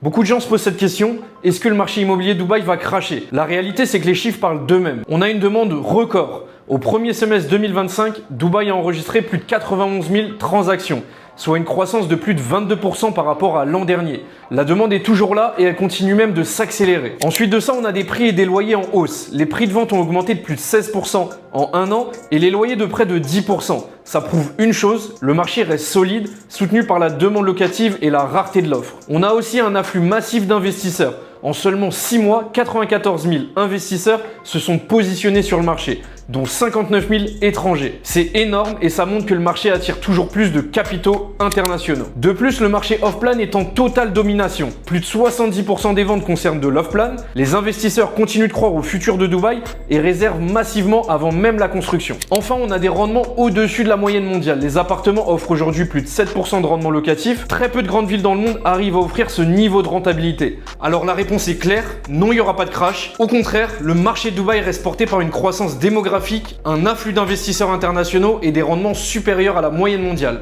Beaucoup de gens se posent cette question, est-ce que le marché immobilier de Dubaï va cracher? La réalité, c'est que les chiffres parlent d'eux-mêmes. On a une demande record. Au premier semestre 2025, Dubaï a enregistré plus de 91 000 transactions, soit une croissance de plus de 22% par rapport à l'an dernier. La demande est toujours là et elle continue même de s'accélérer. Ensuite de ça, on a des prix et des loyers en hausse. Les prix de vente ont augmenté de plus de 16% en un an et les loyers de près de 10%. Ça prouve une chose, le marché reste solide, soutenu par la demande locative et la rareté de l'offre. On a aussi un afflux massif d'investisseurs. En seulement 6 mois, 94 000 investisseurs se sont positionnés sur le marché, dont 59 000 étrangers. C'est énorme et ça montre que le marché attire toujours plus de capitaux internationaux. De plus, le marché off-plan est en totale domination. Plus de 70% des ventes concernent de l'off-plan. Les investisseurs continuent de croire au futur de Dubaï et réservent massivement avant même la construction. Enfin, on a des rendements au-dessus de la moyenne mondiale. Les appartements offrent aujourd'hui plus de 7% de rendement locatif. Très peu de grandes villes dans le monde arrivent à offrir ce niveau de rentabilité. Alors la réponse est claire, non, il n'y aura pas de crash. Au contraire, le marché de Dubaï reste porté par une croissance démographique, un afflux d'investisseurs internationaux et des rendements supérieurs à la moyenne mondiale.